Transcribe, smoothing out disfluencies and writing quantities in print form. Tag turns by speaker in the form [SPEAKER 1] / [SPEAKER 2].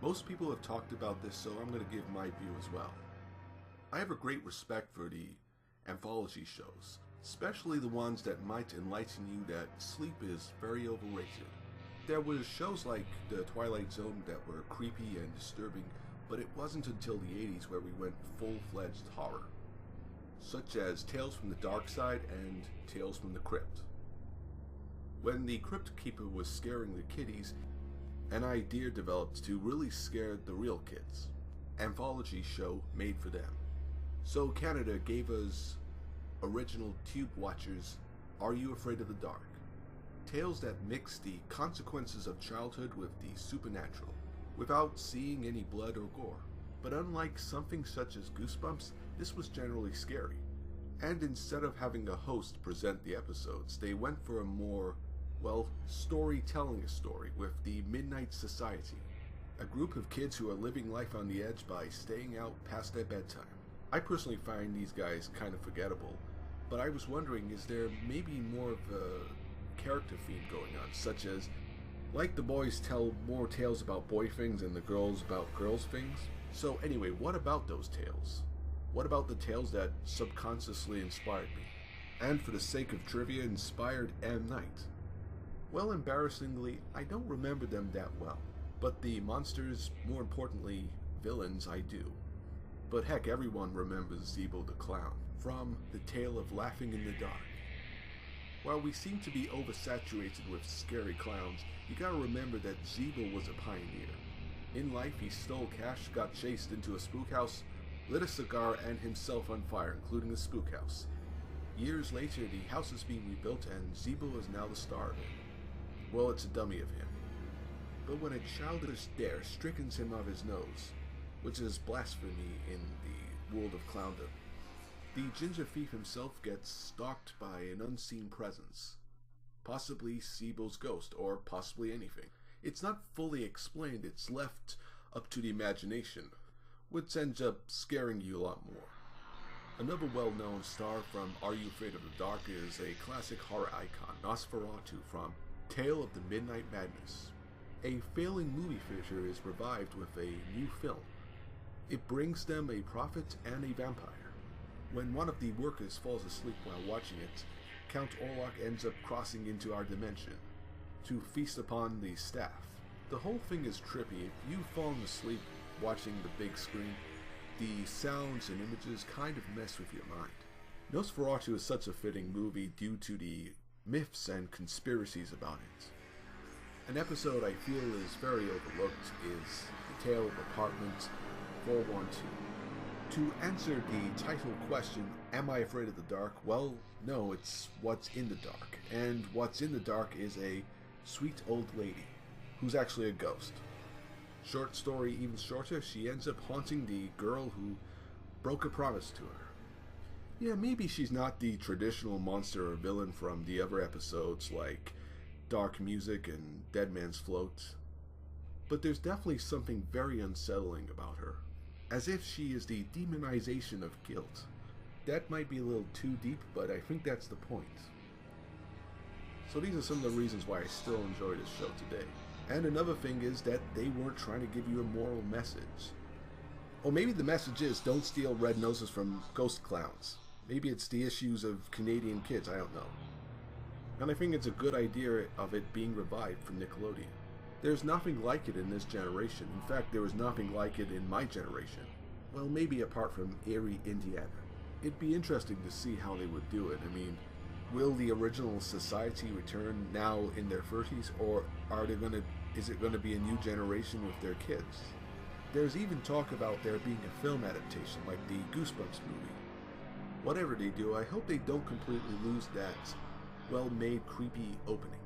[SPEAKER 1] Most people have talked about this, so I'm going to give my view as well. I have a great respect for the anthology shows, especially the ones that might enlighten you that sleep is very overrated. There were shows like The Twilight Zone that were creepy and disturbing, but it wasn't until the 80s where we went full-fledged horror, such as Tales from the Dark Side and Tales from the Crypt. When the Crypt Keeper was scaring the kiddies, an idea developed to really scare the real kids. Anthology show made for them. So Canada gave us original Tube Watchers' Are You Afraid of the Dark? Tales that mix the consequences of childhood with the supernatural, without seeing any blood or gore. But unlike something such as Goosebumps, this was generally scary. And instead of having a host present the episodes, they went for a more, storytelling a story with the Midnight Society, a group of kids who are living life on the edge by staying out past their bedtime. I personally find these guys kind of forgettable, but I was wondering, is there maybe more of a character theme going on, such as, like the boys tell more tales about boy things and the girls about girls things? So anyway, what about those tales? What about the tales that subconsciously inspired me? And for the sake of trivia, inspired M. Night? Well, embarrassingly, I don't remember them that well. But the monsters, more importantly, villains, I do. But heck, everyone remembers Zeebo the Clown, from The Tale of Laughing in the Dark. While we seem to be oversaturated with scary clowns, you gotta remember that Zeebo was a pioneer. In life, he stole cash, got chased into a spook house, lit a cigar, and himself on fire, including the spook house. Years later, the house is being rebuilt, and Zeebo is now the star of it. Well, it's a dummy of him. But when a childish dare strickens him of his nose, which is blasphemy in the world of clowndom, the ginger thief himself gets stalked by an unseen presence. Possibly Zeebo's ghost, or possibly anything. It's not fully explained, it's left up to the imagination, which ends up scaring you a lot more. Another well-known star from Are You Afraid of the Dark is a classic horror icon, Nosferatu from Tale of the Midnight Madness. A failing movie theater is revived with a new film. It brings them a prophet and a vampire. When one of the workers falls asleep while watching it, Count Orlok ends up crossing into our dimension to feast upon the staff. The whole thing is trippy. If you've fallen asleep watching the big screen, the sounds and images kind of mess with your mind. Nosferatu is such a fitting movie due to the myths and conspiracies about it. An episode I feel is very overlooked is The Tale of Apartment 412. To answer the title question, am I afraid of the dark? Well, no, it's what's in the dark. And what's in the dark is a sweet old lady, who's actually a ghost. Short story even shorter, she ends up haunting the girl who broke a promise to her. Yeah, maybe she's not the traditional monster or villain from the other episodes like Dark Music and Dead Man's Float, but there's definitely something very unsettling about her, as if she is the demonization of guilt. That might be a little too deep, but I think that's the point. So these are some of the reasons why I still enjoy this show today. And another thing is that they weren't trying to give you a moral message. Or maybe the message is, don't steal red noses from ghost clowns. Maybe it's the issues of Canadian kids, I don't know. And I think it's a good idea of it being revived from Nickelodeon. There's nothing like it in this generation. In fact, there was nothing like it in my generation. Well, maybe apart from Erie, Indiana. It'd be interesting to see how they would do it. I mean, will the original society return now in their 30s, or is it gonna be a new generation with their kids? There's even talk about there being a film adaptation, like the Goosebumps movie. Whatever they do, I hope they don't completely lose that well-made, creepy opening.